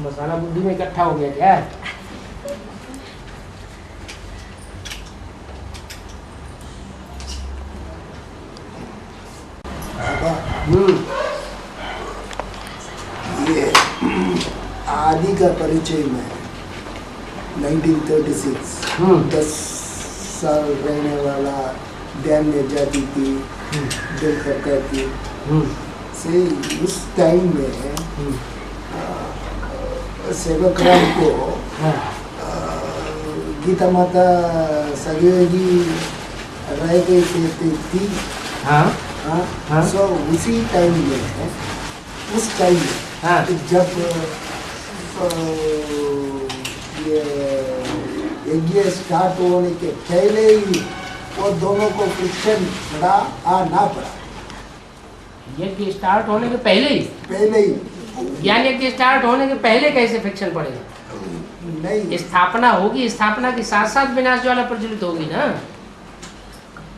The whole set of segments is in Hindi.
मसाला बुद्धि में इकट्ठा हो गया क्या? ये आदि का परिचय में 1936 10 साल रहने वाला ध्यान में जाती थी, दिल करता थी से उस टाइम में सेवक राम को गीता माता सहयोगी रह गई थी। हाँ, सो उसी टाइम में उस टाइम में जब ये यज्ञ स्टार्ट होने के पहले ही वो दोनों को फ्रिक्शन पड़ा ना पड़ा। यज्ञ स्टार्ट होने के पहले ही ज्ञान यज्ञ स्टार्ट होने के पहले कैसे फ्रिक्शन पड़ेगा? नहीं, स्थापना होगी, स्थापना के साथ साथ विनाश ज्वाला प्रज्वलित होगी ना,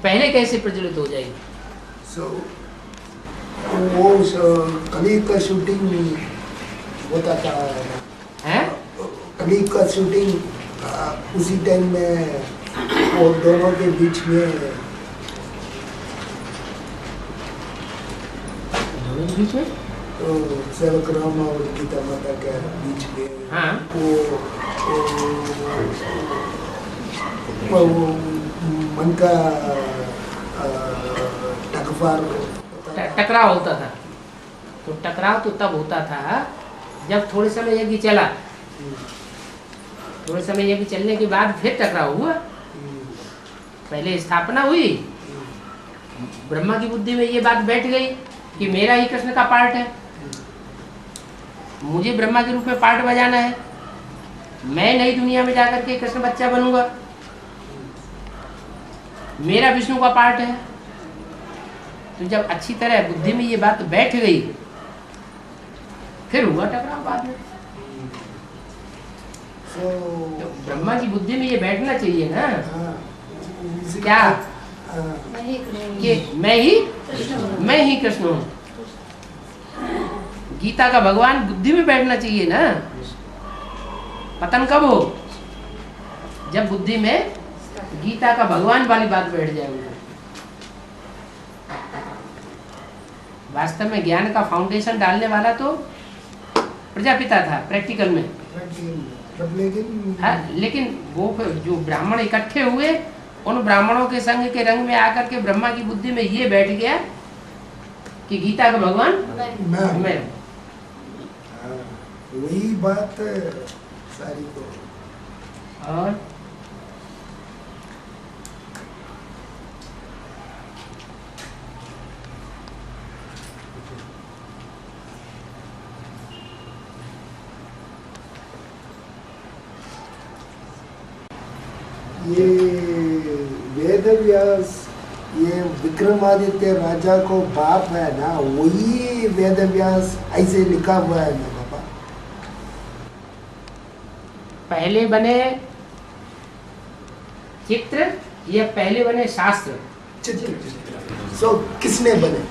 पहले कैसे प्रज्वलित हो जाएगी? वो कली का शूटिंग होता था हैं? कली का शूटिंग उसी टाइम में वो दोनों के बीच में तो सेवक राम और गीता माता के बीच में वो मन का टकराव होता था। तो टकराव तो तब होता था जब थोड़े समय यज्ञ चला, थोड़े समय यज्ञ चलने के बाद फिर टकराव हुआ। पहले स्थापना हुई, ब्रह्मा की बुद्धि में ये बात बैठ गई कि मेरा ही कृष्ण का पार्ट है, मुझे ब्रह्मा के रूप में पार्ट बजाना है, मैं नई दुनिया में जाकर के कृष्ण बच्चा बनूंगा, मेरा विष्णु का पार्ट है। तो जब अच्छी तरह बुद्धि में ये बात बैठ गई फिर हुआ टकराव बाद में। तो ब्रह्मा की बुद्धि में ये बैठना चाहिए ना क्या कि मैं ही कृष्ण हूँ। गीता का भगवान बुद्धि में बैठना चाहिए ना। पतन कब हो? जब बुद्धि में गीता का भगवान वाली बात बैठ जाए उनको। वास्तव में ज्ञान का फाउंडेशन डालने वाला तो प्रजापिता था प्रैक्टिकल में। लेकिन वो जो ब्राह्मण इकट्ठे हुए, उन ब्राह्मणों के संग के रंग में आकर के ब्रह्मा की बुद्धि में ये बैठ गया कि गीता का भगवान मैं हूँ। वही बात सारी को। और ये वेद व्यास, ये विक्रमादित्य राजा को बाप है ना, वही वेद व्यास ऐसे लिखा हुआ है ना बाबा। पहले बने चित्र या पहले बने शास्त्र? सो किसने बने?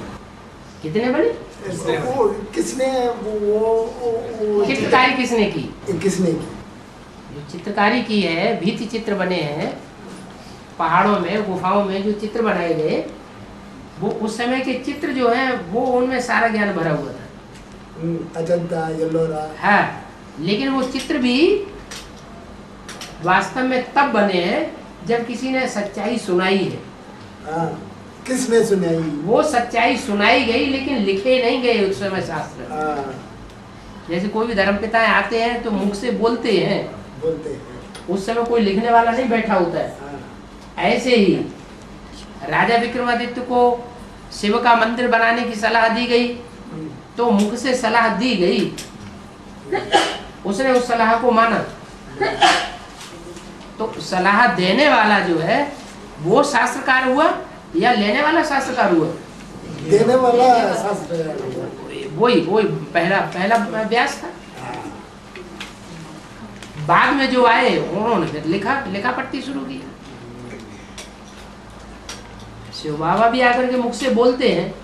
कितने बने? किसने वो चित्रकारी किसने की? किसने की? जो चित्रकारी की है, भित्ति चित्र बने हैं पहाड़ों में, गुफाओं में जो चित्र बनाए गए, वो उस समय के चित्र जो हैं वो उनमें सारा ज्ञान भरा हुआ था। अजंता, एलोरा। हाँ, लेकिन वो चित्र भी वास्तव में तब बने हैं जब किसी ने सच्चाई सुनाई है। किसने सुनाई? वो सच्चाई सुनाई गई लेकिन लिखे नहीं गए उस समय शास्त्र। जैसे कोई भी धर्मपिताएं आते हैं तो मुख से बोलते हैं, उस समय कोई लिखने वाला नहीं बैठा होता है। ऐसे ही राजा विक्रमादित्य को शिव का मंदिर बनाने की सलाह दी गई तो मुख से सलाह दी गई, उसने उस सलाह को माना। तो सलाह देने वाला जो है वो शास्त्रकार हुआ या लेने वाला शास्त्रकार हुआ? देने वाला शास्त्रकार। वही पहला व्यास था। बाद में जो आए उन्होंने फिर लिखा पट्टी शुरू की। शिव बाबा भी आकर के मुख से बोलते हैं,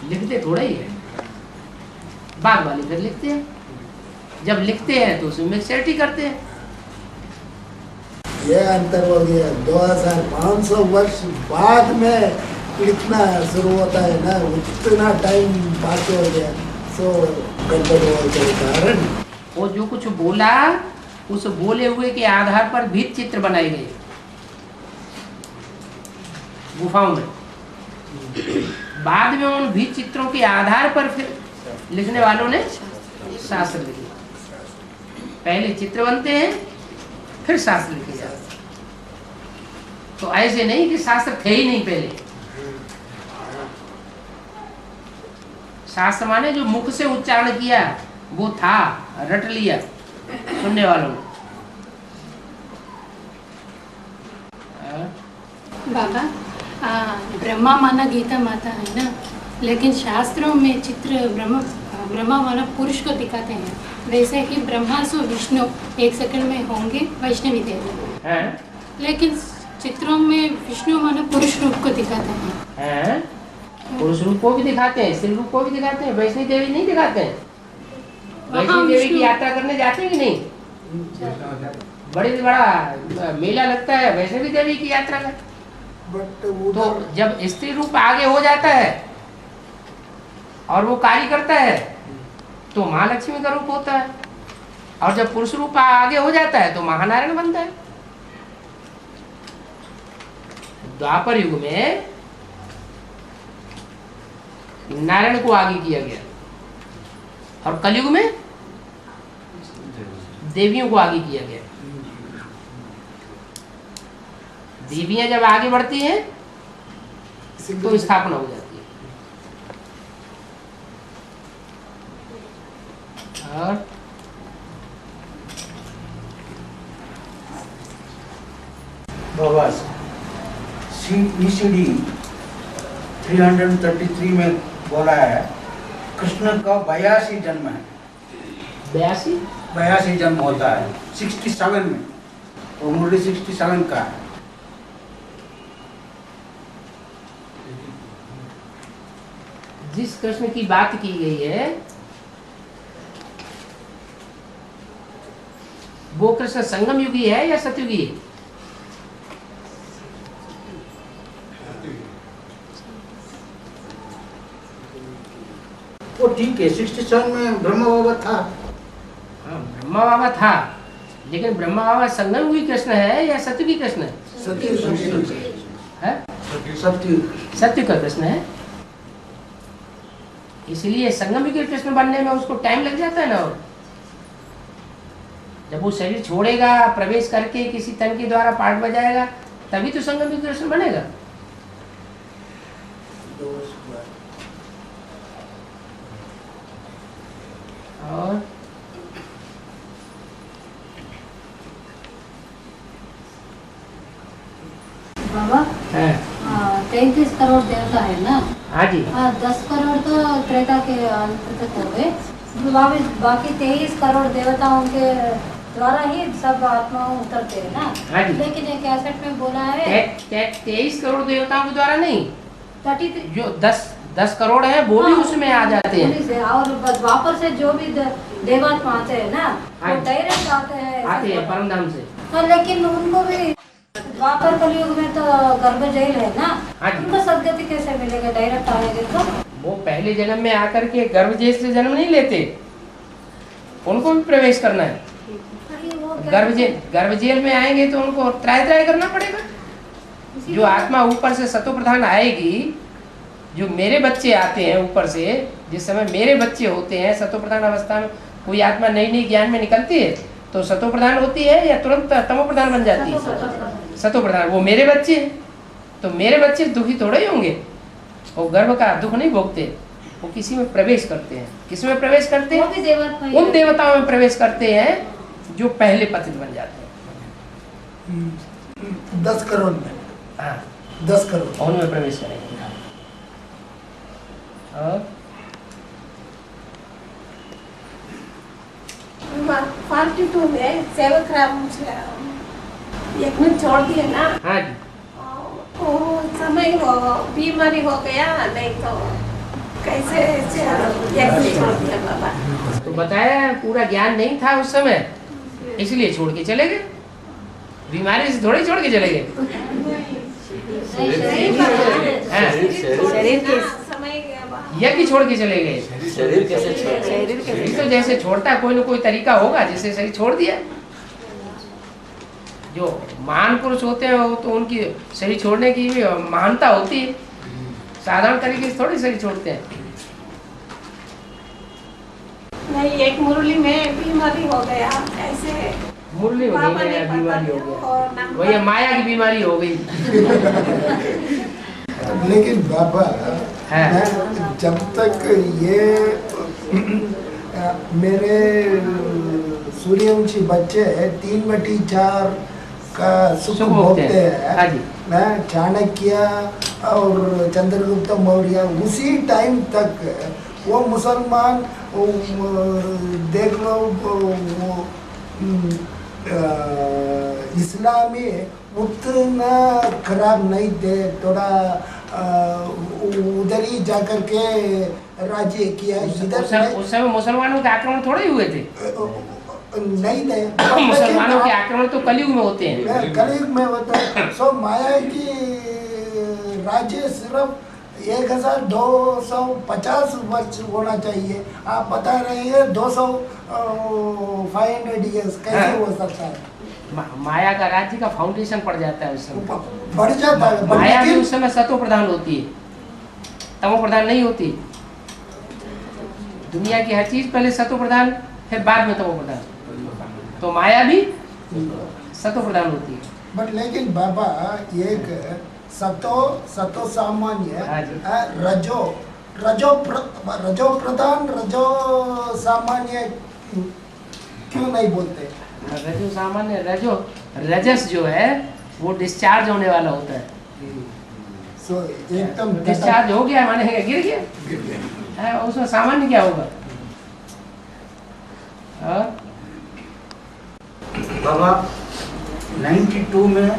लिखते थोड़ा ही है, बाद वाले फिर लिखते हैं। जब लिखते हैं तो उसमें मिक्सचरिटी करते हैं। ये अंतर हो गया। 2500 वर्ष बाद में लिखना शुरू होता है ना, उतना टाइम बाकी हो गया, सो गड़बड़ हो गए कारण। वो जो कुछ बोला उस बोले हुए के आधार पर भी चित्र बनाए गए गुफाओं में। बाद में उन भी चित्रों के आधार पर फिर लिखने वालों ने शास्त्र लिखे। पहले चित्र बनते हैं फिर शास्त्र लिखे जाते हैं। तो ऐसे नहीं कि शास्त्र थे ही नहीं पहले। शास्त्र माने जो मुख से उच्चारण किया वो था, रट लिया सुनने वालों ने। बाबा ब्रह्मा माना गीता माता है ना, लेकिन शास्त्रों में चित्र ब्रह्मा माना पुरुष को दिखाते हैं। वैसे ही ब्रह्मा सो विष्णु एक सेकंड में होंगे वैष्णवी देवी है, लेकिन चित्रों में विष्णु माना पुरुष रूप को दिखाते हैं। पुरुष रूप को भी दिखाते हैं, स्त्री रूप को भी दिखाते हैं। वैष्णवी देवी नहीं दिखाते हैं। वैष्णवी देवी की यात्रा करने जाते हैं कि नहीं? बड़ा मेला लगता है वैष्णवी देवी की यात्रा का। तो जब स्त्री रूप आगे हो जाता है और वो कार्य करता है तो महालक्ष्मी का रूप होता है, और जब पुरुष रूप आगे हो जाता है तो महानारायण बनता है। द्वापर युग में नारायण को आगे किया गया और कलयुग में देवियों को आगे किया गया। देवियां जब आगे बढ़ती हैं तो स्थापना हो जाती है। और बाबा ECD 333 में बोला है कृष्ण का 82 जन्म है। 82 जन्म होता है 67 में, और मुरली 67 का है। जिस कृष्ण की बात की गई है वो कृष्ण संगम युगी है या सतयुगी है? वो ठीक है, 67 में ब्रह्मा बाबा था। हाँ, ब्रह्मा बाबा था, लेकिन ब्रह्मा बाबा संगम युगी कृष्ण है या सतयुगी कृष्ण है? सत्य का कृष्ण है। इसलिए संगम युगी कृष्ण बनने में उसको टाइम लग जाता है ना। और जब वो शरीर छोड़ेगा, प्रवेश करके किसी तन के द्वारा पाठ बजाएगा, तभी तो संगम युगी कृष्ण बनेगा। और बाबा 33 करोड़ देवता है ना। हाँ जी। 10 करोड़ तो त्रेता के अंत तक हो गए, बाकी 23 करोड़ देवताओं के द्वारा ही सब आत्माओं उतरते हैं ना। हाँ जी। लेकिन ये कैसेट में बोला है 23 करोड़ देवताओं के द्वारा नहीं, 33 जो 10 करोड़ है वो भी उसमें आ जाते हैं। और द्वापर से जो भी देवात्मा आते हैं ना, वो डायरेक्ट आते हैं परम धाम से। हाँ, लेकिन उनको भी द्वापर कलयुग में तो गर्भ जेल है ना। हाँ, उनको सदगति कैसे मिलेगा? डायरेक्ट आएंगे तो वो पहले जन्म में आकर के गर्भ जेल से जन्म नहीं लेते, उनको भी प्रवेश करना है। गर्भ जेल में आएंगे तो उनको त्राय करना पड़ेगा। जो आत्मा ऊपर से सतो प्रधान आएगी, जो मेरे बच्चे आते हैं ऊपर से, जिस समय मेरे बच्चे होते हैं सतो प्रधान अवस्था में, कोई आत्मा नई ज्ञान में निकलती है तो सतो प्रधान होती है या तुरंत तमो प्रधान बन जाती है? सतो प्रधान। वो मेरे बच्चे हैं तो मेरे बच्चे दुखी थोड़े ही होंगे, वो गर्भ का दुख नहीं भोगते, वो किसी में प्रवेश करते हैं। किस में प्रवेश करते हैं? उन देवताओं में प्रवेश करते हैं जो पहले पतित बन जाते हैं। 10 करोड़ में। हाँ, 10 करोड़ उनमें प्रवेश करेंगे। और 42 में सेवक राम एक में छोड़ दिया ना। हाँ जी। वो समय वो बीमारी हो गया, नहीं तो कैसे ऐसे छोड़ दिया बाबा। तो बताया पूरा ज्ञान नहीं था उस समय, इसलिए छोड़ के चले गए। बीमारी से थोड़ी छोड़ के चले गए। हाँ। शरीर के समय यज्ञ छोड़ के चले गए। शरीर कैसे छोड़, शरीर तो जैसे छोड़ता है, कोई ना कोई तरीका होगा जिससे शरीर छोड़ दिया। जो महान पुरुष होते हैं वो तो उनकी शरीर छोड़ने की भी महानता होती है, साधारण तरीके से थोड़ी शरीर छोड़ते हैं। नहीं, एक मुरली में बीमारी हो गया ऐसे। मुरली हो पापा गई ने या पता बीमारी हो नहीं गया, और नाम वही माया की बीमारी हो गई। लेकिन बाबा हाँ। मैं जब तक ये मेरे सूर्यवंशी बच्चे 3/4 का सुख भोगते हैं। हाँ जी। मैं चाणक्य और चंद्रगुप्त मौर्य उसी टाइम तक वो मुसलमान देख लो इस्लामी उतना खराब नहीं थे, थोड़ा उधर ही जाकर के राज्य किया। उस समय मुसलमानों के आक्रमण थोड़े हुए थे। नहीं थे मुसलमानों के आक्रमण तो कलयुग में होते हैं। कलयुग में होता है। सो माया की राज्य सिर्फ 1250 वर्ष होना चाहिए। आप बता रहे हैं 500 years, कैसे हो सकता है? माया का राज्य का फाउंडेशन पड़ जाता है उस समय, बढ़ जाता है। माया भी उस समय सतो प्रधान होती है, तमो प्रधान नहीं होती। दुनिया की हर चीज पहले सतो प्रधान, फिर बाद में तमो प्रधान। तो माया भी सतो प्रधान होती है। बट लेकिन बाबा एक सतो सामान्य, रजो प्रधान, रजो सामान्य क्यों नहीं बोलते? रजो सामान्य, रजस जो है वो डिस्चार्ज होने वाला होता है। सो एकदम डिस्चार्ज हो गया माने गिर गया, उसमें सामान्य क्या होगा? बाबा 92 में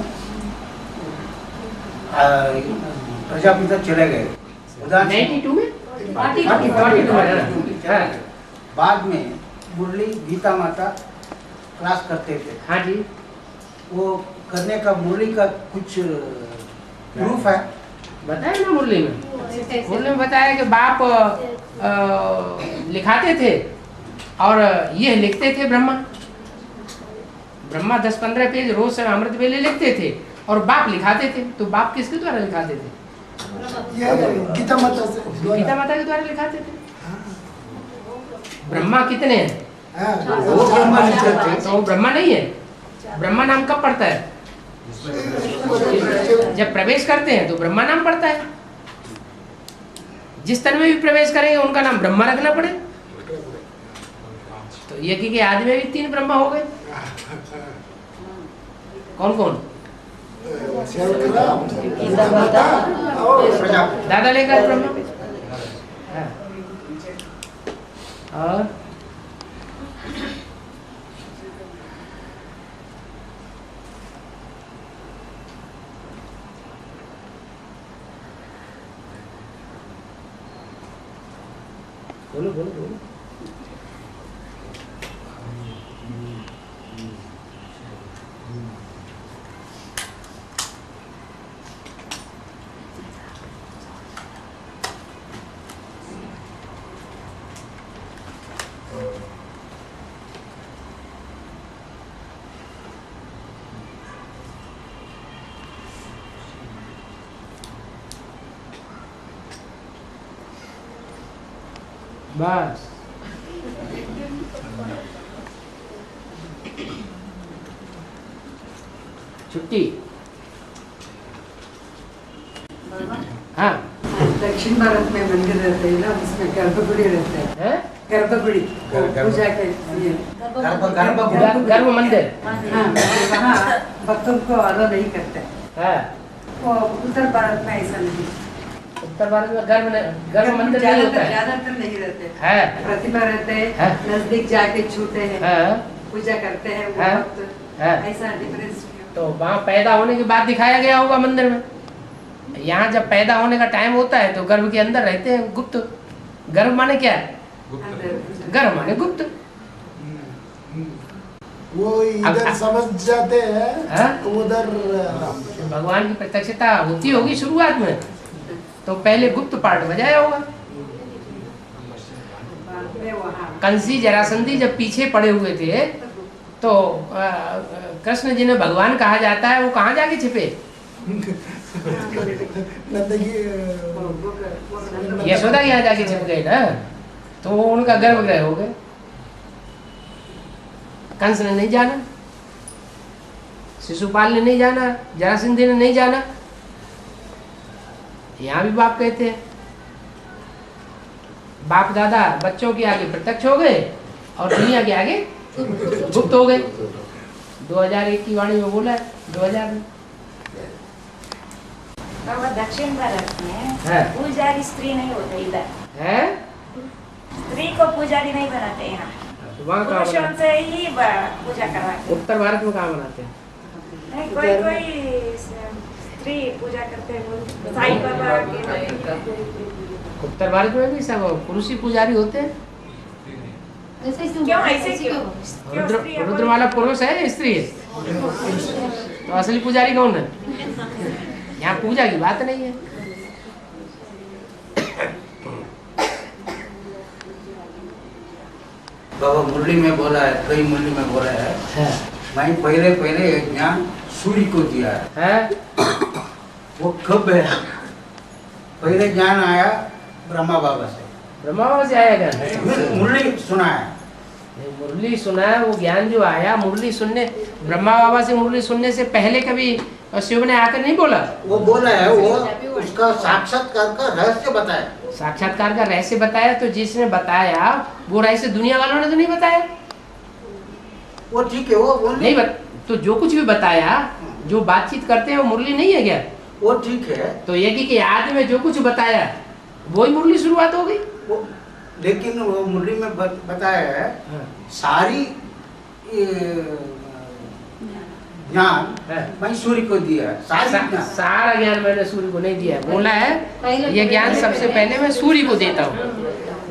प्रजापिता चले गए। 92 में 42 में। बाद में मुरली गीता माता क्लास करते थे। हाँ जी। वो करने का मुरली का कुछ प्रूफ है? बताया ना मुरली में बताया कि बाप लिखाते थे और ये लिखते थे। ब्रह्मा 10-15 पेज रोज से अमृत वेले लिखते थे और बाप लिखाते थे। तो बाप किसके द्वारा लिखाते थे? गीता माता से, गीता माता के द्वारा लिखाते थे। ब्रह्मा कितने हैं? वो ब्रह्मा लिखते थे। तो वो ब्रह्मा नहीं है। ब्रह्मा नाम कब पड़ता है? जब प्रवेश करते हैं तो ब्रह्मा नाम पड़ता है। जिस तन में भी प्रवेश करेंगे उनका नाम ब्रह्मा रखना पड़े। तो यज्ञ के आदि में भी 3 ब्रह्मा हो गए। कौन कौन? दादा लेकर ब्रह्मा। और बोलो बोलो बोलो। बस छुट्टी। हाँ, दक्षिण भारत में मंदिर रहते हैं ना, उसमें गर्भगुड़ी रहते हैं। गर्भगुड़ी पूजा के लिए गर्भ मंदिर। हाँ, वहाँ भक्तों को अलाउ नहीं करते। हाँ, वो उत्तर भारत में ऐसा नहीं। उत्तर भारत में गर्भ मंदिर नहीं होता है। ज्यादातर नहीं रहते। है प्रतिमा रहते हैं, हाँ। नजदीक जाके छूते हैं, हाँ, पूजा करते हैं। वो हाँ। भक्त हाँ। ऐसा डिफरेंस। तो वहाँ पैदा होने के बाद दिखाया गया होगा मंदिर में। यहाँ जब पैदा होने का टाइम होता है तो गर्भ के अंदर रहते हैं गुप्त। गर्भ माने क्या है? गर्भ माने गुप्त। वो इधर समझ जाते हैं, उधर भगवान की प्रत्यक्षता होती होगी शुरुआत में, तो पहले गुप्त पार्ट बजाया होगा। कंसी जरासंधी जब पीछे पड़े हुए थे तो कृष्ण जिन्हें भगवान कहा जाता है वो कहाँ जाके छिपे? यशोदा के यहाँ जाके छिप गए ना, तो वो उनका गर्भगृह हो गए। कंस ने नहीं जाना, शिशुपाल ने नहीं जाना, जरासंधी ने नहीं जाना। यहाँ भी बाप कहते हैं बाप दादा बच्चों के आगे प्रत्यक्ष हो गए और दुनिया के आगे गुप्त हो गए। 2001 की वाणी में बोला है, 2000 में। दक्षिण भारत में पुजारी स्त्री नहीं होते इधर है, स्त्री को पुजारी नहीं बनाते यहाँ, पुरुषों से ही पूजा करवाते। उत्तर भारत में कहाँ बनाते हैं? नहीं, कोई स्त्री पूजा करते हैं, साईं बाबा के। उत्तर भारत में भी सब पुरुष ही पुजारी होते हैं। क्यों ऐसे क्यों? रुद्रमाला पुरुष है या स्त्री है? तो असली पुजारी कौन है? यहाँ पूजा की बात नहीं है। बाबा मुरली में बोला है, कई मुरली में बोला है, मैं पहले ज्ञान सूर्य को दिया है। वो कब है? पहले ज्ञान आया ब्रह्मा बाबा से। ब्रह्मा बाबा से आया क्या? मुरली सुना है, मुरली सुना है। वो ज्ञान जो आया मुरली सुनने, ब्रह्मा बाबा से मुरली सुनने से पहले कभी शिव ने आकर नहीं बोला? वो बोला है, वो उसका साक्षात्कार का रहस्य बताया। साक्षात्कार का रहस्य बताया, तो जिसने बताया वो रहस्य दुनिया वालों ने तो नहीं बताया। वो ठीक है, वो नहीं तो जो कुछ भी बताया, जो बातचीत करते हैं वो मुरली नहीं है क्या? वो ठीक है। तो यज्ञ के आदि में जो कुछ बताया वही मुरली शुरुआत हो गई। लेकिन वो मुरली में बताया है सारी ज्ञान मैं सूर्य को दिया। सारा ज्ञान मैंने सूर्य को नहीं दिया, बोला है ये ज्ञान सबसे पहले मैं सूर्य को देता हूँ।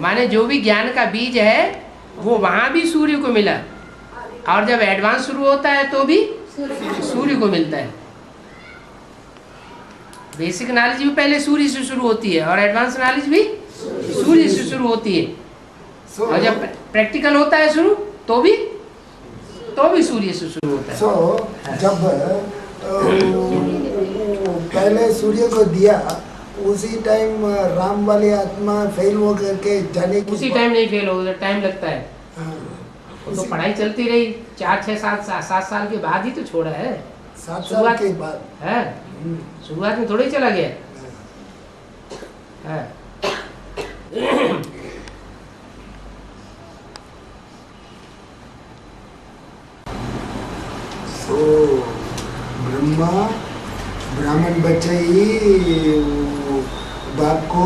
माने जो भी ज्ञान का बीज है वो वहाँ भी सूर्य को मिला, और जब एडवांस शुरू होता है तो भी सूर्य को मिलता है। बेसिक नॉलेज भी पहले सूर्य से शुरू होती है और एडवांस नॉलेज भी सूर्य से शुरू होती है। और जब प्रैक्टिकल होता है शुरू तो भी सूर्य से शुरू होता है। जब पहले सूर्य को दिया उसी टाइम राम वाली आत्मा फेल हो करके जाने की उसी टाइम नहीं फेल हो, टाइम लगता है। तो पढ़ाई चलती रही 4, 6, 7 साल के बाद ही तो छोड़ा है। 7 साल के बाद है, शुरुआत में थोड़ा ही चला गया है। तो ब्रह्मा ब्राह्मण बच्चे ही बाप को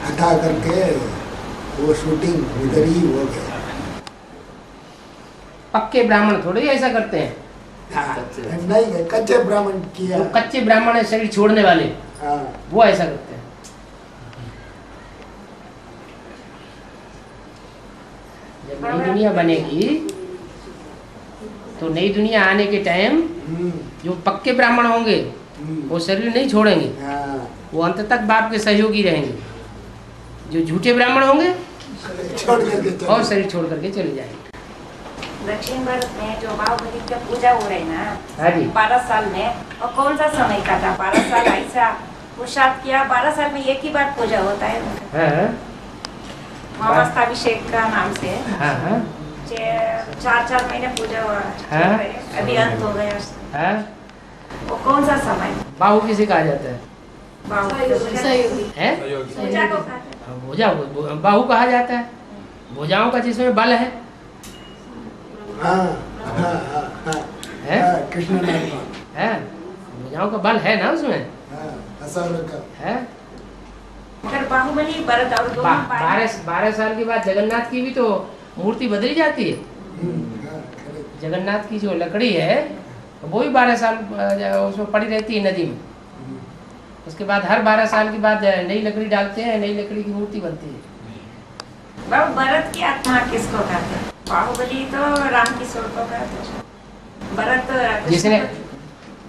हटा करके वो शूटिंग उधर ही हो गया। पक्के ब्राह्मण थोड़े ही ऐसा करते हैं। नहीं, कच्चे ब्राह्मण किया। तो कच्चे ब्राह्मण है शरीर छोड़ने वाले, वो ऐसा करते हैं। जब नई दुनिया बनेगी तो नई दुनिया आने के टाइम जो पक्के ब्राह्मण होंगे वो शरीर नहीं छोड़ेंगे, वो अंत तक बाप के सहयोगी रहेंगे। जो झूठे ब्राह्मण होंगे और शरीर छोड़ करके चले जाएंगे। दक्षिण भारत में जो माओवादी का पूजा हो रही ना, हाँ जी, 12 साल में, और कौन सा समय का था? 12 साल ऐसा पुरुषार्थ किया, 12 साल में एक ही बार पूजा होता है मामस्ताभिषेक का नाम से। 4 महीने पूजा हुआ, अभी अंत हो गया। वो कौन सा समय? बाहु किसे कहा जाता है? पूजा को भुजा, बाहु कहा जाता है भुजाओं का जिसमें बल है। कृष्ण है, भुजाओं का बल है ना उसमें। है फिर बाहुबली भरत और 12 साल के बाद जगन्नाथ की भी तो मूर्ति बदली जाती है। जगन्नाथ की जो लकड़ी है वो भी 12 साल उसमें पड़ी रहती है नदी में। उसके बाद हर 12 साल के बाद नई लकड़ी डालते हैं, नई लकड़ी की मूर्ति बनती है। बाबू भरत की आत्मा किसको कहते हैं? बाहुबली तो राम किशोर को कहते हैं, भरत जिसने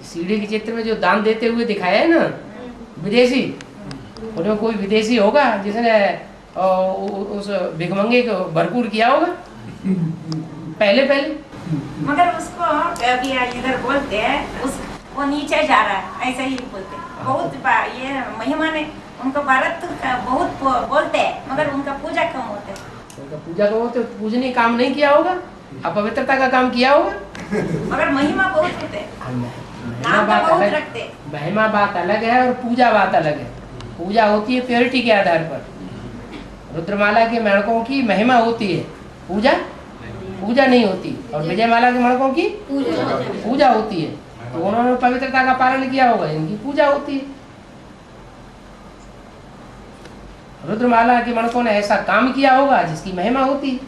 सीढ़ी के चित्र में जो दान देते हुए दिखाया है ना विदेशी, उनमें कोई विदेशी होगा जिसने उस भिखमंगे को भरपूर किया होगा पहले। मगर उसको अभी इधर बोलते हैं वो नीचे जा रहा है, ऐसा ही बोलते हैं। बहुत ये महिमा ने उनको भारत का बहुत बोलते हैं, मगर उनका पूजा कम होते है। उनका पूजा कम होते, पूजनीय काम नहीं किया होगा, अपवित्रता का काम किया होगा। मगर महिमा बहुत होते हैं, नाम का बहुत रखते हैं। महिमा बात अलग है और पूजा बात अलग है। पूजा होती है प्योरिटी के आधार पर। रुद्रमाला के मणकों की महिमा होती है, पूजा नहीं होती। और विजयमाला के मणकों की पूजा होती है। तो उन्होंने पवित्रता का पालन किया होगा, इनकी पूजा होती है। रुद्रमाला के मणकों ने ऐसा काम किया होगा जिसकी महिमा होती है।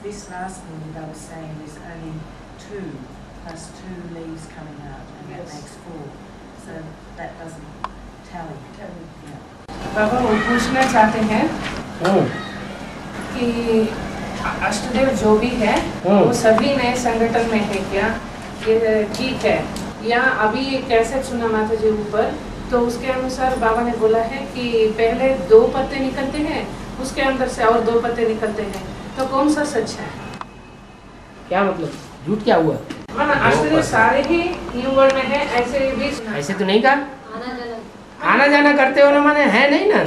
This last one that I was saying is only 2 plus 2 leaves coming out, and that makes 4. So that doesn't tally. Yeah. बाबा वो पूछना चाहते हैं कि अष्टदेव जो भी है वो सभी नए संगठन में है क्या? ये ठीक है या अभी कैसे सुना माता जी ऊपर, तो उसके अनुसार बाबा ने बोला है कि पहले 2 पत्ते निकलते हैं, उसके अंदर से और 2 पत्ते निकलते हैं, तो कौन सा सच है? क्या मतलब झूठ क्या हुआ? अष्टदेव सारे ही न्यू वर्ल्ड में है, ऐसे भी ऐसे तो नहीं कहा। आना जाना करते हो ना, माने है नहीं ना।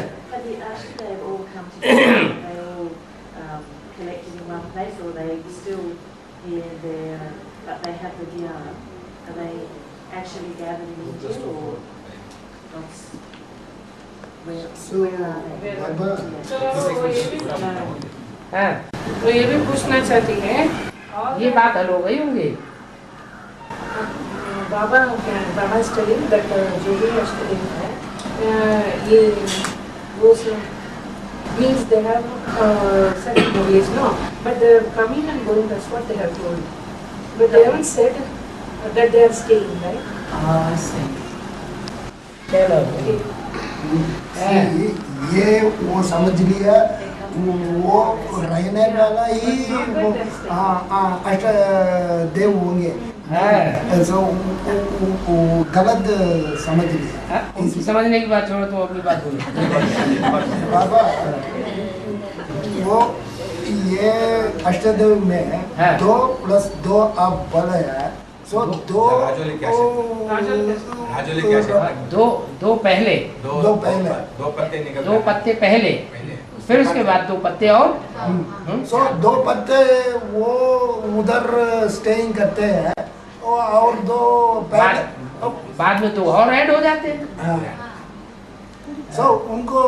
तो ये भी पूछना चाहती है, ये बात हल हो गई होंगी। बाबा स्टडिंग दैट जो भी स्टडिंग है ये वो means they have certain beliefs, no, but they're coming and going, that's what they have told, but they haven't said that they are staying, right? I see. चलो ये वो समझ लिया, वो रहने वाला ही अष्ट देव होंगे। ऐसा गलत समझ लिया। उनकी समझने की बात छोड़ो, तो अपनी बात बोलो। बाबा वो ये अष्टदेव में 2 + 2 अब बड़े है, सो 2 दो पहले 2 पत्ते निकल 2 पत्ते पहले, फिर उसके बाद 2 पत्ते और सो 2 पत्ते वो उधर स्टेइंग करते हैं और 2 बाद में 2 और ऐड हो जाते हैं। सो उनको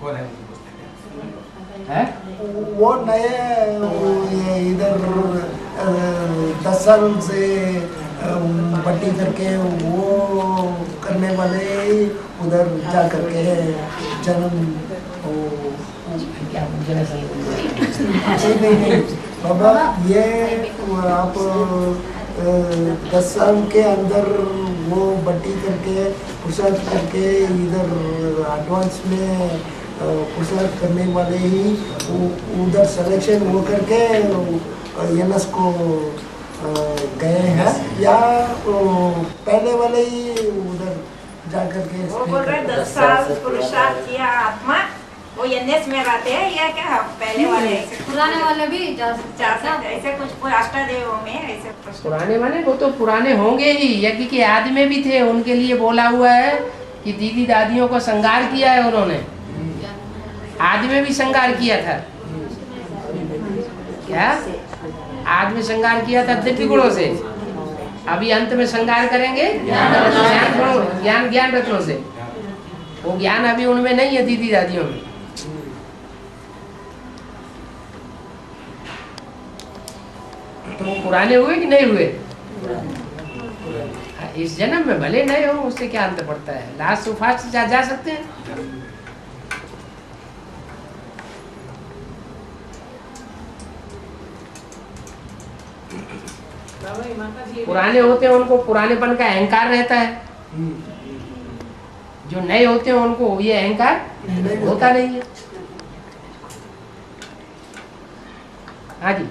कौन है उनकी पुस्तकें? है वो नए ये इधर 10 साल से बट्टी करके वो करने वाले उधर जा करके जन्म नहीं बाबा, ये आप 10 साल के अंदर वो बट्टी करके पुरुषार्थ करके इधर एडवांस में पुरुषार्थ करने वाले ही उधर सिलेक्शन हो करके एनएस को गए हैं या पहले वाले ही उधर जा करके वो बोल रहे 10 साल पुरुषार्थ किया आत्मा वो एनएस में रहते हैं या क्या पहले वाले ऐसे पुराने वाले भी जा सकते हैं ऐसे कुछ अष्टदेवों में ऐसे पुराने वाले वो तो पुराने होंगे ही, यज्ञ के आदि में भी थे, उनके लिए बोला हुआ है कि दीदी दादियों को श्रृंगार किया है उन्होंने, आदि में भी श्रृंगार किया था। क्या आदि में श्रृंगार किया था दिव्य गुणों से, अभी अंत में श्रृंगार करेंगे ज्ञान रत्नों से। वो ज्ञान अभी उनमें नहीं है दीदी दादियों में। तो वो पुराने हुए कि नहीं हुए? इस जन्म में भले नए हो, उससे क्या अंतर पड़ता है, लास्ट तो फास्ट जा सकते हैं। पुराने होते हैं उनको पुरानेपन का अहंकार रहता है, जो नए होते हैं उनको ये अहंकार होता नहीं है। हाँ जी,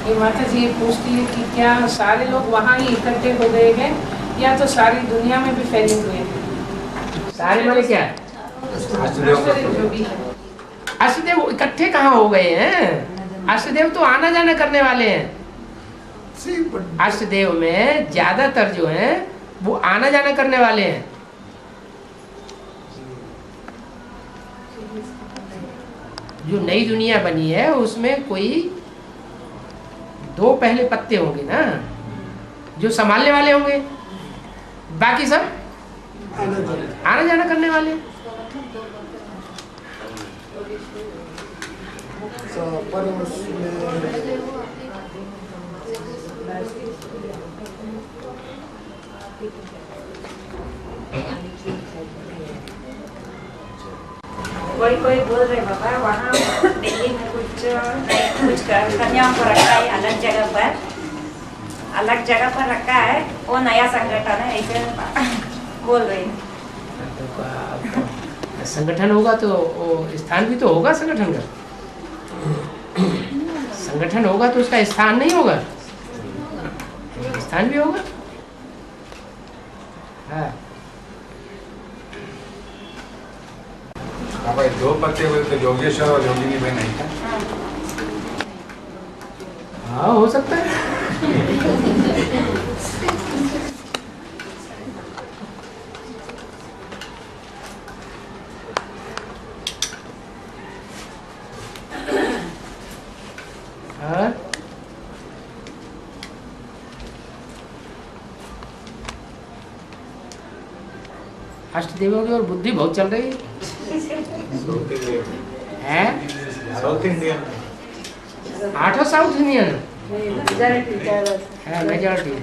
ये माता जी ये पूछती है कि क्या सारे लोग वहाँ ही इकट्ठे हो गए हैं या तो सारी दुनिया में भी फैले हुए हैं? सारे माने क्या? जो भी है। अष्टदेव इकट्ठे कहाँ हो गए हैं? अष्टदेव तो आना जाना करने वाले हैं। अष्टदेव में ज्यादातर जो हैं वो आना जाना करने वाले हैं। जो नई दुनिया बनी है उसमें कोई 2 पहले पत्ते होंगे ना जो संभालने वाले होंगे, बाकी सब आना जाना करने वाले। कोई बोल रहे बाबा वहाँ दिल्ली में कुछ कन्याओं को रखा है अलग जगह पर रखा है, वो नया संगठन है ऐसे बोल रहे हैं। संगठन होगा तो स्थान भी तो होगा, संगठन का संगठन होगा तो उसका स्थान नहीं होगा, स्थान भी होगा। हाँ भाई 2 पत्ते बोले तो योगेश्वर और योगिनी बहन नहीं था? हाँ हो सकता है। हाँ अष्टदेवों की और बुद्धि बहुत चल रही है। साउथ इंडियन 8 साउथ इंडियन है, मेजॉरिटी है।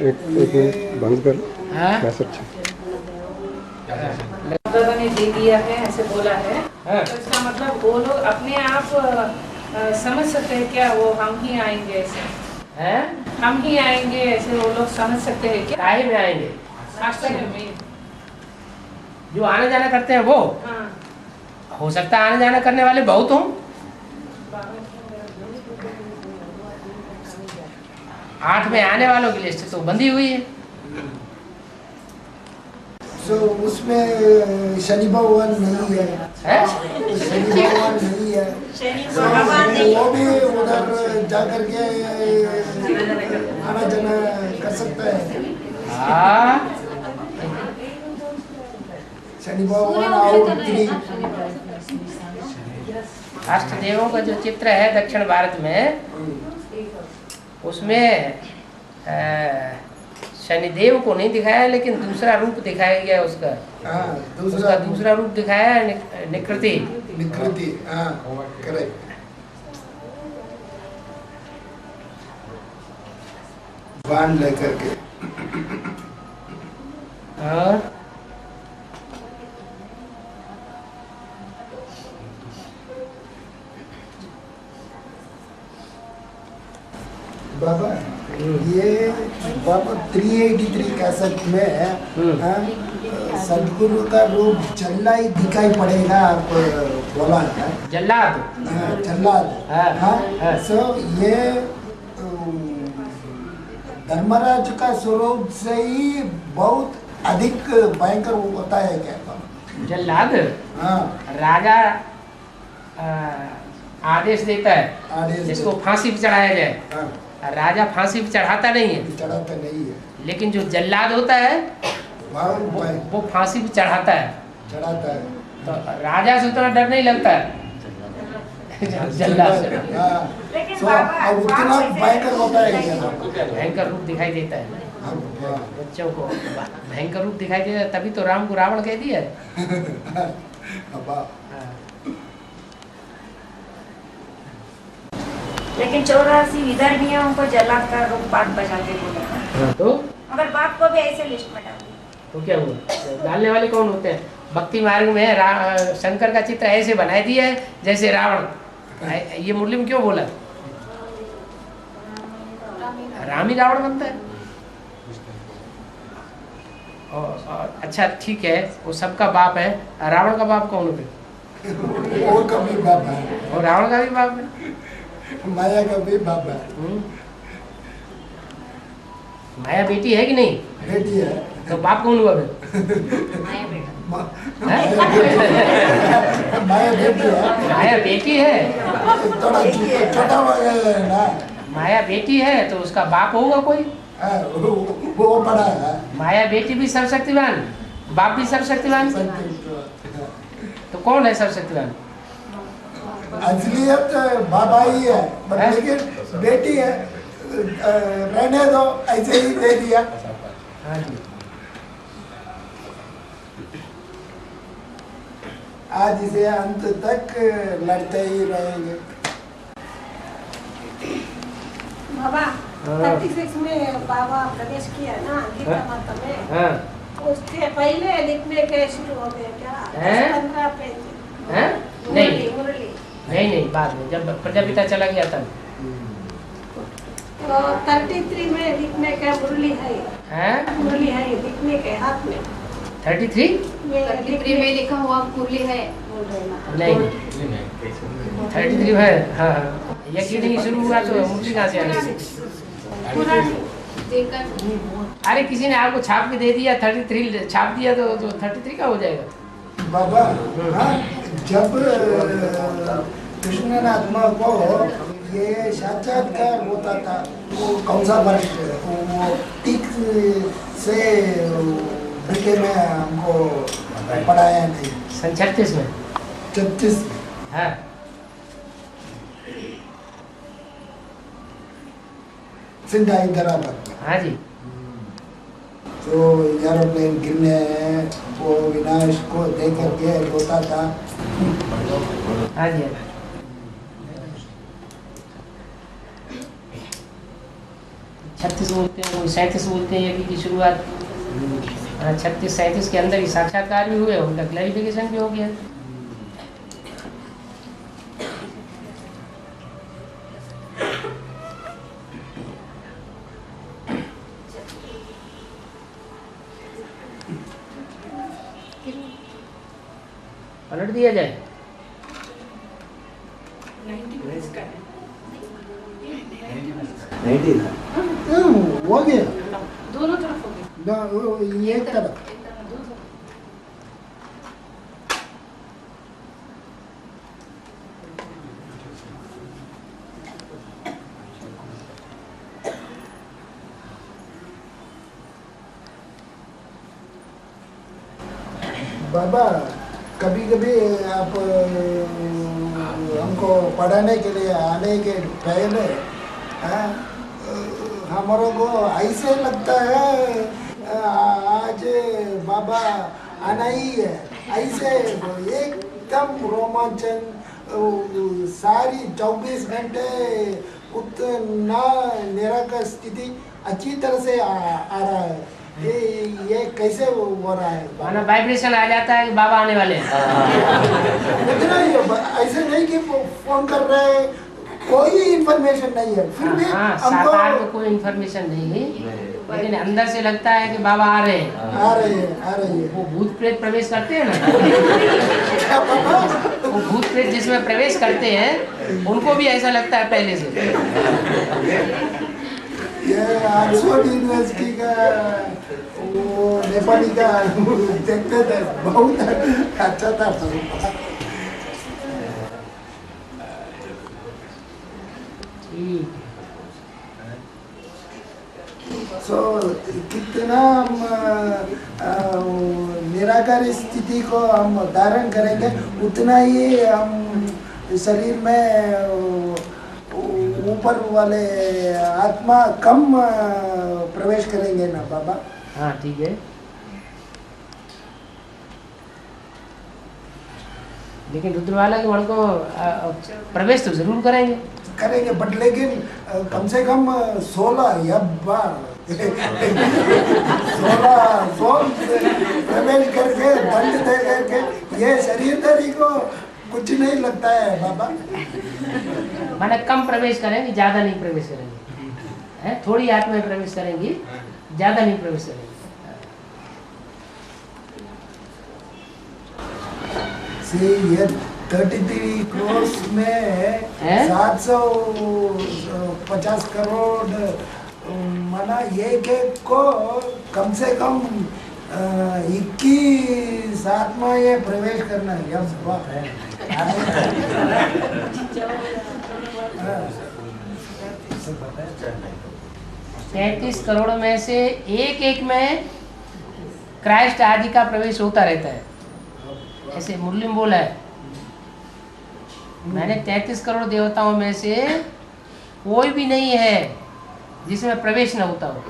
एक बंद कर। दादा ने दे दिया है ऐसे बोला है, तो इसका मतलब वो लोग अपने आप समझ सकते हैं क्या वो हम ही आएंगे ऐसे हैं? हम ही आएंगे ऐसे वो लोग समझ सकते हैं क्या? काहे में आएंगे? आश्चर्य में जो आने जाना करते हैं वो हो सकता है आने जाना करने वाले बहुत हों। 8 में आने वालों की लिस्ट तो बंधी हुई है। उसमें शनि भगवान नहीं है, शनि भगवान नहीं है, वो भी उधर जाकर के आना जाना कर सकता है। शनि भगवान और 3 अष्टदेवों का जो चित्र है दक्षिण भारत में उसमें शनिदेव को नहीं दिखाया, लेकिन दूसरा रूप दिखाया गया उसका। उसका दूसरा रूप दिखाया है निकृति। निकृति, हाँ करेक्ट। बाण लेकर के। हाँ बाबा ये बाबा 383 कैसेट में सदगुरु का रूप जल्ला ही दिखाई पड़ेगा, आप बोला है। जल्लाद, जल्लाद। सो ये धर्मराज का स्वरूप से ही बहुत अधिक भयंकर होता है क्या? जल्लाद, हाँ, राजा आदेश देता है जिसको फांसी पे चढ़ाया जाए। हाँ। राजा फांसी पे चढ़ाता नहीं है, लेकिन जो जल्लाद होता है वो फांसी पे चढ़ाता है। तो राजा से उतना डर नहीं लगता है जल्लाद से। लेकिन बाबा उतना भयंकर होता है, भयंकर रूप दिखाई देता है बच्चों को। भयंकर रूप दिखाई देता है, तभी तो राम को रावण कह दिया है। लेकिन 84 विधर्मियों को जल्लाद का रूप पाठ बजाते बोले, तो मगर बाप को भी ऐसे लिस्ट में डाल दिया। तो क्या हुआ? डालने वाले कौन होते हैं? भक्ति मार्ग में शंकर का चित्र ऐसे बना दिया है जैसे रावण। ये मुरली में क्यों बोला? राम ही रावण बनता है। और अच्छा ठीक है, वो सबका बाप है। रावण का बाप कौन है? और का भी बाप है, और रावण का भी बाप है, माया का भी बाप है। माया बेटी है कि नहीं? बेटी है। तो बाप कौन हुआ फिर? माया बेटी है। माया बेटी है, थोड़ा छोटा हो गया है ना। माया बेटी है तो उसका बाप होगा कोई? वो बड़ा है। माया बेटी भी सर्वशक्तिवान, बाप भी सर्वशक्तिवान। तो कौन है सर्वशक्तिवान? असलियत बाबा ही है, लेकिन बेटी है, रहने दो, ऐसे ही दे दिया। हाँ जी। आज इसे अंत तक लड़ते ही रहेंगे। बाबा 36 में बाबा प्रवेश किया ना गीता माता में, उसके पहले लिखने के शुरू हो गए क्या? 15 पेज। नहीं मुरली नहीं, बाद में जब प्रजापिता चला गया तब। तो 33 में लिखने का मुरली है, मुरली है लिखने के हाथ में। 33 में लिखा हुआ मुरली है बोल रहे नहीं, 33 है। हाँ, यकीन नहीं शुरू हुआ तो मुरली कहाँ से आ गई? अरे किसी ने आपको छाप के दे दिया, 33 छाप दिया तो 33 का हो जाएगा बाबा। हाँ, जब कृष्णनाथ को ये साक्षात्कार होता था, वो कौन सा वर्ष? वो 30 से बीके में हमको पढ़ाया नहीं। 36 में। 36 हाँ। सिंधा हैदराबाद। हाँ जी। तो एरोप्लेन गिरने वो विनाश को देख करके रोता था। हाँ जी। 36 बोलते हैं, कोई 37 बोलते हैं यज्ञ की शुरुआत। 36-37 के अंदर ही साक्षात्कार भी हुए, उनका क्लैरिफिकेशन भी हो गया। पलट दिया जाए। 90 हो गया दोनों तरफ हो गया। ये तरफ। बाबा कभी कभी आप हमको पढ़ाने के लिए आने के पहले हमारे को ऐसे लगता है आज बाबा आना ही है, ऐसे एकदम रोमांचन, सारी 24 घंटे उतना निराकार स्थिति अच्छी तरह से आ रहा है। ये कैसे हो रहा है? माना वाइब्रेशन आ जाता है कि बाबा आने वाले हैं। इतना ही ऐसे नहीं कि फोन कर रहे हैं, कोई इंफॉर्मेशन नहीं है, फिर भी साकार में कोई इंफॉर्मेशन नहीं है, लेकिन अंदर से लगता है कि बाबा आ रहे हैं। आ रहे हैं। वो भूत प्रेत प्रवेश करते हैं ना, वो भूत प्रेत जिसमें प्रवेश करते हैं उनको भी ऐसा लगता है पहले से। ये ऑक्सफोर्ड यूनिवर्सिटी का वो नेपाली का देखते थे, बहुत अच्छा था। सो कितना निराकार स्थिति को हम धारण करेंगे उतना ही हम शरीर में ऊपर वाले आत्मा कम प्रवेश करेंगे ना बाबा। हाँ ठीक है, लेकिन रुद्रवाला के मन को प्रवेश तो जरूर करेंगे, बट लेकिन कम से कम 16 या 16 प्रवेश करके दंड दे करके ये शरीरधारी को कुछ नहीं लगता है बाबा। माने कम प्रवेश करेंगे, ज्यादा नहीं प्रवेश करेंगे, है थोड़ी आत्मा प्रवेश करेंगी, ज्यादा नहीं प्रवेश करेंगे। ये 33 करोड़ में 750 करोड़ माना एक को कम से कम 21 आत्मा ये प्रवेश करना है। 33 करोड़ में से एक में क्राइस्ट आदि का प्रवेश होता रहता है, ऐसे मुरली में बोला है। मैंने 33 करोड़ देवताओं में से कोई भी नहीं है जिसमें प्रवेश न होता हो।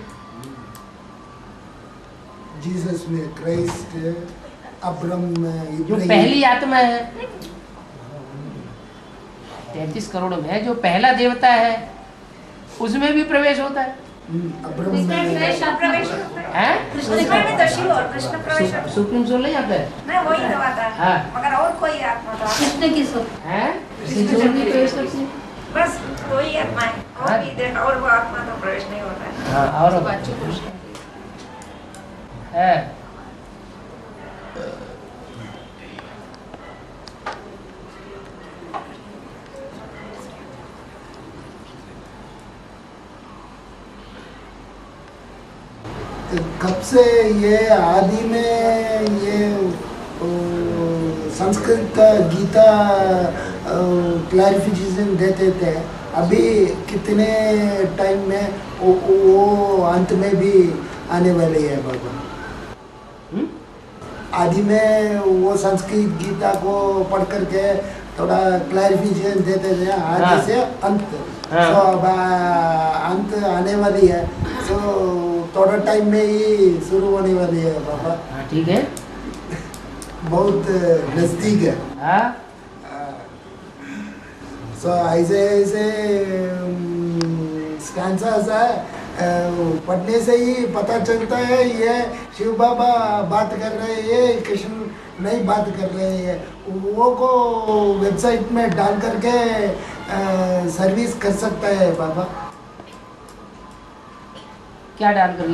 जीसस में, क्राइस्ट, अब्राहम में, जो पहली आत्मा है 33 करोड़ में जो पहला देवता है उसमें भी प्रवेश होता है। सुप्रीम सोल नहीं आता है, नहीं वही तो आता है, मगर और कोई आत्मा तो कृष्ण की सोल है, सोल भी प्रवेश करती है, बस वही आत्मा है, और भी देखा और वो आत्मा तो प्रवेश नहीं होता है। हाँ और है कब से ये आदि में ये संस्कृत गीता क्लैरिफिकेशन देते थे, अभी कितने टाइम में वो अंत में भी आने वाले है बाबा? आदि में वो संस्कृत गीता को पढ़ करके थोड़ा क्लैरिफिकेशन देते थे, आदि से अंत। तो अब अंत आने वाली है, तो थोड़ा टाइम में ही शुरू होने वाली है बाबा। ठीक है, बहुत नजदीक है। सो ऐसे स्टैंजास है, पढ़ने से ही पता चलता है ये शिव बाबा बात कर रहे हैं, ये कृष्ण नहीं बात कर रहे हैं। वो को वेबसाइट में डाल करके सर्विस कर सकता है बाबा। क्या डाल करके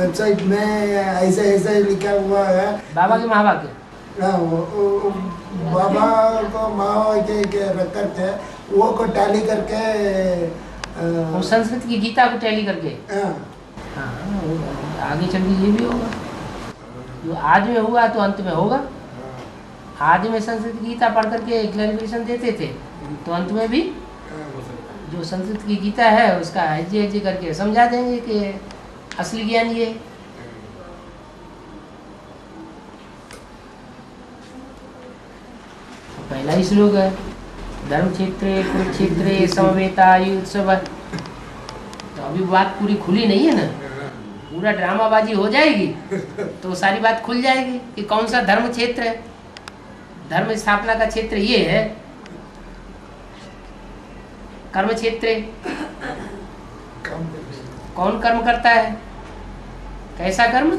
वेबसाइट में ऐसे लिखा हुआ है बाबा के माँ के बाबा को माँ के रख करके वो को टैली करके वो संस्कृत की गीता को टैली करके हाँ आगे चल के ये भी होगा। जो आज में हुआ तो अंत में होगा। आज में संस्कृत की गीता पढ़ करके क्लैरिफिकेशन देते थे, तो अंत में भी जो संस्कृत की गीता है उसका हजे करके समझा देंगे कि असली ज्ञान ये। पहला ही श्लोक है, धर्म क्षेत्रे कुरुक्षेत्रे समवेतायुत्सव अभी बात पूरी खुली नहीं है ना, पूरा ड्रामाबाजी हो जाएगी तो सारी बात खुल जाएगी कि कौन सा धर्म क्षेत्र है। धर्म स्थापना का क्षेत्र ये है, कर्म क्षेत्र कौन कर्म करता है, कैसा कर्म,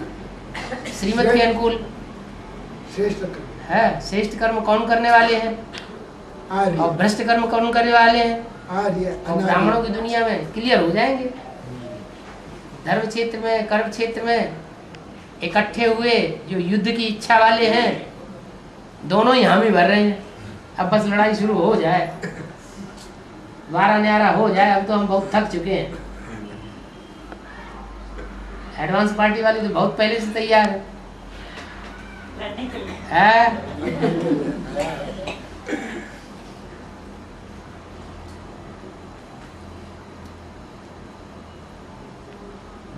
श्रीमत के अनुकूल है। श्रेष्ठ कर्म कौन करने वाले हैं और भ्रष्ट कर्म कौन करने वाले हैं, और ब्राह्मणों की दुनिया में क्लियर हो जाएंगे। धर्म क्षेत्र में, कर्म क्षेत्र में इकट्ठे हुए जो युद्ध की इच्छा वाले हैं, दोनों ही हामी भर रहे हैं। अब बस लड़ाई शुरू हो जाए, वारा न्यारा हो जाए। अब तो हम बहुत थक चुके हैं। एडवांस पार्टी वाले तो बहुत पहले से तैयार है।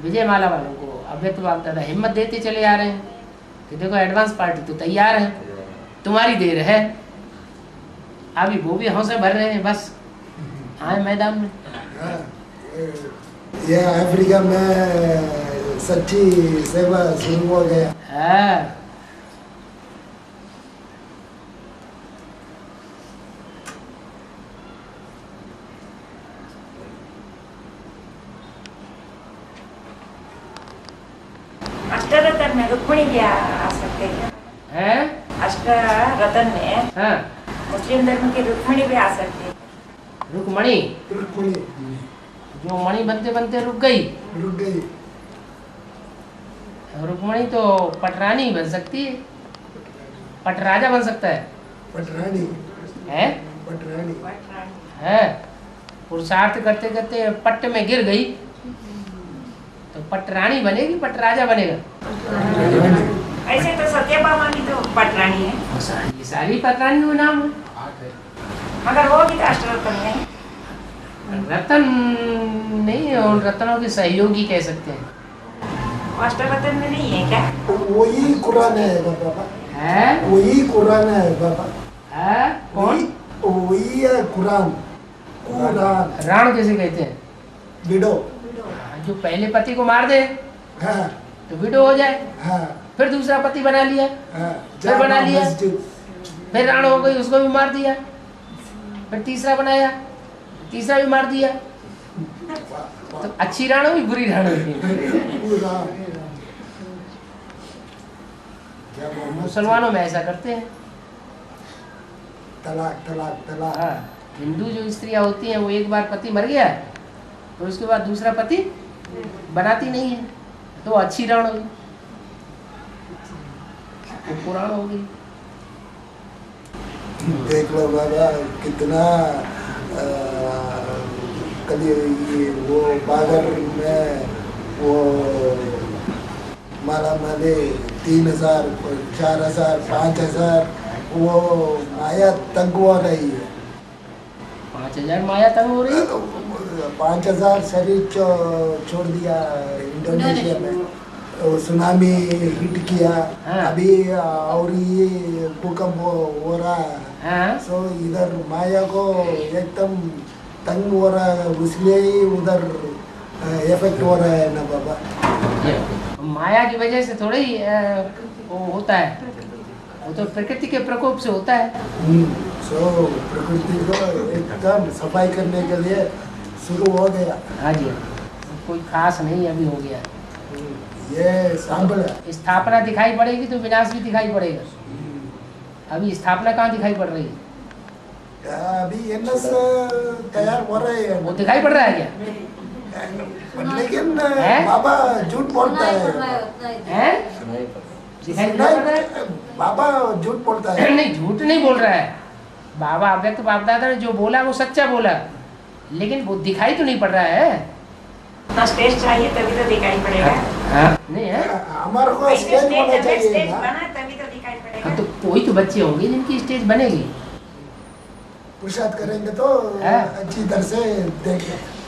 विजय माला वालों को अव्यक्त बाप दादा हिम्मत देते चले आ रहे हैं कि देखो एडवांस पार्टी तो तैयार है, तुम्हारी देर है। अभी वो भी हौसले भर रहे हैं, बस आए मैदान में। ये अफ्रीका में सच्ची सेवा शुरू हो गया। अष्टरत्न में रुक्मिणी भी आ सकते हैं। अष्टरत्न में मुस्लिम धर्म की रुक्मिणी भी आ सकती है। रुक्मणी जो मणि बनते बनते रुक गई। रुक्मणी तो पटरानी बन सकती है, पटराजा बन सकता है। पटरानी है पुरुषार्थ करते करते पट्ट में गिर गई तो पटरानी बनेगी, पटराजा बनेगा। ऐसे तो सत्यभामा की तो पटरानी है, ये सारी पटरानी में नाम है, मगर वो भी तो अष्टरत्न नहीं। रतन नहीं, और रत्नों के सहयोगी कह सकते हैं। अष्टरत्न में नहीं है क्या? वही कुरान है बाबा। है वही कुरान है बाबा। है कौन? वही है कुरान। कुरान राण कैसे कहते हैं? विडो। जो पहले पति को मार दे तो विडो हो जाए, फिर दूसरा पति बना लिया, फिर बना लिया, फिर राण हो गई, उसको भी मार दिया, फिर तीसरा बनाया, तीसरा भी मार दिया। तो अच्छी राण हुई, बुरी राण हुई। मुसलमानों में ऐसा करते हैं, तलाक तलाक तलाक। हिंदू जो स्त्रियां होती हैं वो एक बार पति मर गया तो उसके बाद दूसरा पति बनाती नहीं है, तो अच्छी राण हुई, वो पुराण हो गई। देख लो बाबा कितना कभी वो बागर में वो माला माले 3000, 4000, 5000 वो माया तंग हो रही है। 5000 माया तंग हो रही है। 5000 शरीर छोड़ दिया इंडोनेशिया में, सुनामी हिट किया। अभी और ये भूकंप हो रहा है। सो इधर माया को एकदम तंग हो रहा है, इसलिए ही उधर इफेक्ट हो रहा है ना बाबा। माया की वजह से थोड़ा ही वो होता है, वो तो प्रकृति के प्रकोप से होता है। सो प्रकृति को एकदम सफाई करने के लिए शुरू हो गया। हाँ जी, कोई खास नहीं अभी हो गया। ये सांभल स्थापना दिखाई पड़ेगी तो विनाश भी दिखाई पड़ेगा। अभी स्थापना कहाँ दिखाई पड़ रही है? अभी एनएस तैयार हो रहे हैं, वो दिखाई पड़ रहा है क्या? लेकिन बाबा झूठ बोलता है। दिखाई पड़ रहा है? बाबा झूठ बोलता है। नहीं, झूठ नहीं बोल रहा है बाबा। अव्यक्त बाप दादा ने जो बोला वो सच्चा बोला, लेकिन वो दिखाई तो नहीं पड़ रहा है। स्टेज चाहिए तभी तो दिखाई पड़ेगा। नहीं है, हमारे को स्टेज होना चाहिए स्टेज बना तभी तो दिखाई पड़ेगा। तो कोई तो बच्चे होंगे जिनकी स्टेज बनेगी। पुरुषार्थ करेंगे तो अच्छी तरह से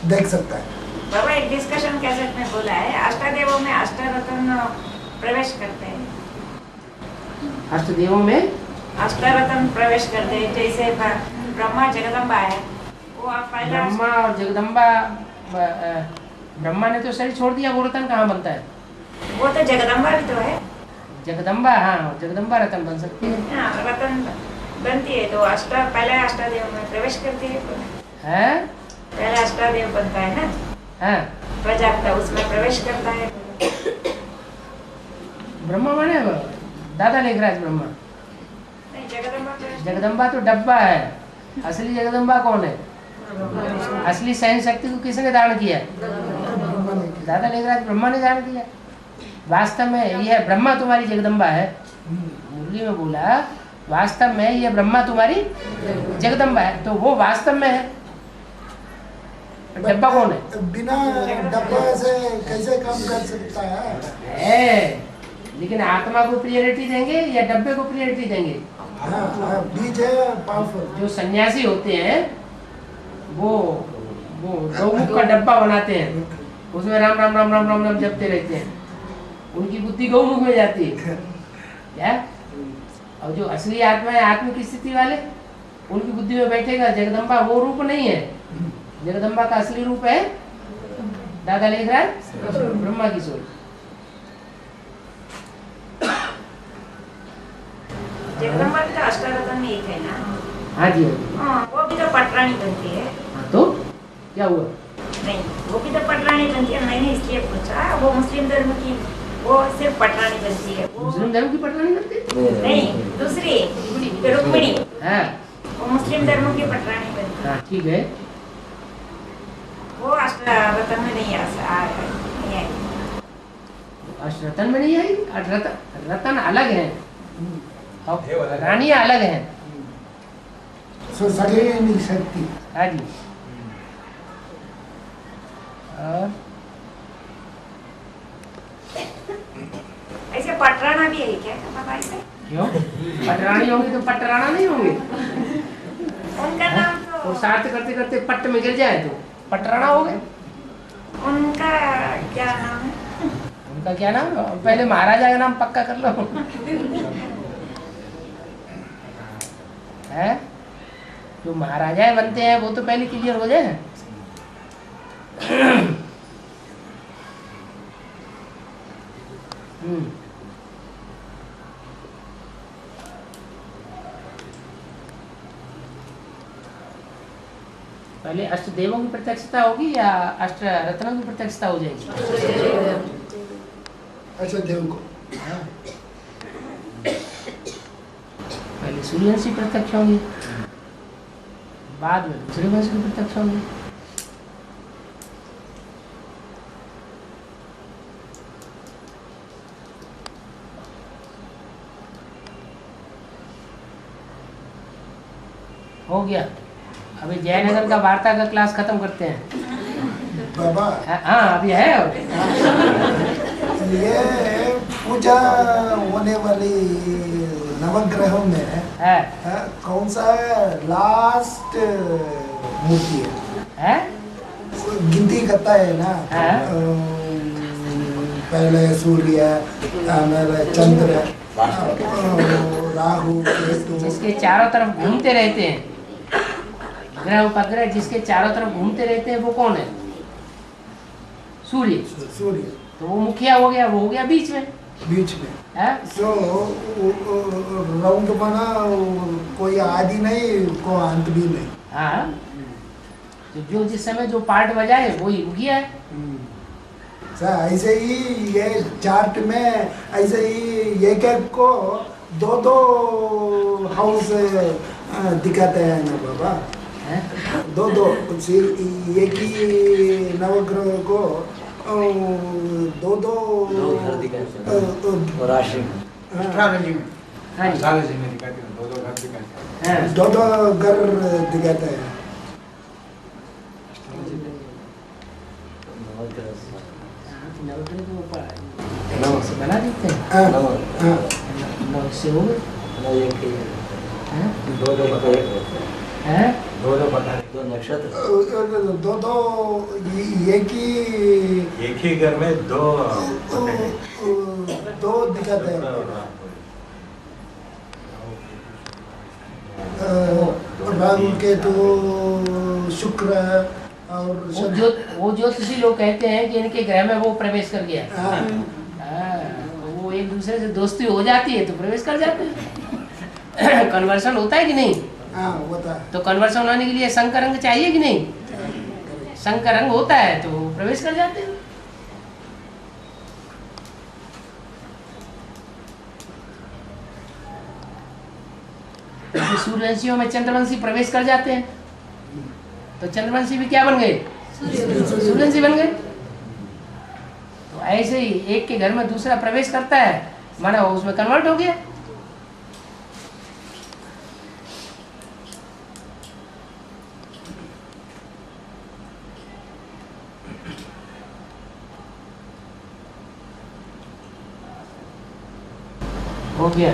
देख सकता है। बाबा एक डिस्कशन कैसेट में बोला है, अष्टदेवों में अष्टरत्न प्रवेश करते हैं। अष्टदेवों में अष्टरत्न प्रवेश करते हैं, जैसे ब्रह्मा जगदम्बा है, वो आप पहला ब्रह्मा और जगदम्बा ब्रह्मा ने तो शरीर छोड़ दिया, वो रतन कहाँ बनता है? वो तो जगदम्बा भी तो है। जगदम्बा, हाँ जगदम्बा रतन बन सकती है। हाँ, रतन बनती है तो पहले अष्टादेव में प्रवेश करती है। पहले अष्टादेव बनता है ना। हाँ, प्रजापिता उसमें प्रवेश करता है। ब्रह्मा माने दादा लेखराज ब्रह्मा। नहीं, जगदम्बा जगदम्बा तो डब्बा है, असली जगदम्बा कौन है? असली सहन शक्ति को किसने दान किया? दादा लेखराज ब्रह्मा ने दान किया। वास्तव में यह ब्रह्मा तुम्हारी जगदम्बा है। मुरली में बोला वास्तव में यह ब्रह्मा तुम्हारी जगदम्बा है, तो वो वास्तव में है। डब्बा कौन है? बिना डब्बा से कैसे काम कर सकता है? लेकिन आत्मा को प्रियोरिटी देंगे या डब्बे को प्रियोरिटी देंगे? बीज है पावरफुल। जो सन्यासी होते हैं वो गौमुख का डब्बा बनाते हैं, उसमें राम राम राम राम राम राम जपते रहते हैं, उनकी बुद्धि गौमुख में जाती है क्या? और जो असली आत्मा है, आत्मा की स्थिति वाले, उनकी बुद्धि में बैठेगा जगदम्बा। वो रूप नहीं है, जगदम्बा का असली रूप है दादा लेखराज ब्रह्मा की सोच। जगदम्बा भी तो अष्टरत्न में एक है ना। हाँ जी, हाँ, वो भी तो पटरानी बनती है। तो क्या हुआ? नहीं, वो भी तो पटरानी बनती है। मैंने इसलिए पूछा, वो मुस्लिम धर्म की वो सिर्फ पटरानी बनती है। मुस्लिम धर्म की पटरानी बनती है? नहीं, दूसरी रुक्मिणी, हाँ, वो मुस्लिम धर्म की पटरानी बनती है। हाँ ठीक है। वो अष्टरत्न में नहीं है। अष्टरत्न में नहीं आई। रतन अलग है और रानियां अलग हैं। शक्ति। हाँ जी। और ऐसे पटराना भी है क्या बाबा? ऐसे क्यों? पटरानी होंगी तो पटराना नहीं होंगे? उनका नाम तो और साथ करते करते पट्ट में गिर जाए तो पटराना हो गए। उनका क्या नाम है? उनका क्या नाम? पहले महाराजा का नाम पक्का कर लो। है जो महाराजाएं बनते हैं वो तो पहले क्लियर हो जाए। पहले अष्टदेवों की प्रत्यक्षता होगी या अष्ट रत्नों की प्रत्यक्षता हो जाएगी? अष्टदेव को पहले सूर्यवंशी प्रत्यक्ष होंगे, बाद में दूसरे वंश की प्रत्यक्ष होंगे। हो गया। अभी जयनगर का वार्ता का क्लास खत्म करते हैं बाबा। हाँ अभी है। ये पूजा होने वाली नवग्रहों में कौन सा लास्ट मूर्ति है? गिनती करता है ना। पहले सूर्य, चंद्र, राहु, केतु, जिसके चारों तरफ घूमते रहते हैं, ग्रह उपग्रह जिसके चारों तरफ घूमते रहते हैं वो कौन है? सूर्य। सूर्य तो वो मुखिया हो गया, वो हो गया बीच में। तो राउंड बना, कोई आदि नहीं, कोई अंत भी नहीं। हाँ, तो जो जिस समय जो पार्ट बजाए वही मुखिया है। ऐसे ही ये चार्ट में ऐसे ही एक को दो हाउस दिखाते हैं ना बाबा। दो एक ही नवग्रह को दो राशि एस्ट्रोलॉजी में दिखाते हैं, दो घर दिखाते हैं। दो घर दिखाते हैं। बना देते हैं। नौ से हो गए। दो नक्षत्र, दो एक ही घर में दो दिखाते हैं। राहु केतु शुक्र और वो ज्योतिषी लोग कहते हैं कि इनके ग्रह में वो प्रवेश कर गया। वो एक दूसरे से दोस्ती हो जाती है तो प्रवेश कर जाते हैं। कन्वर्सन होता है कि नहीं? होता है। तो कन्वर्सन होने के लिए शंकर अंग चाहिए कि नहीं? शंकर अंग होता है तो प्रवेश कर जाते हैं। तो सूर्यवंशियों में चंद्रवंशी प्रवेश कर जाते हैं तो चंद्रवंशी भी क्या बन गए? सूर्यवंशी बन गए। तो ऐसे ही एक के घर में दूसरा प्रवेश करता है माना वो उसमें कन्वर्ट हो गया। हो गया।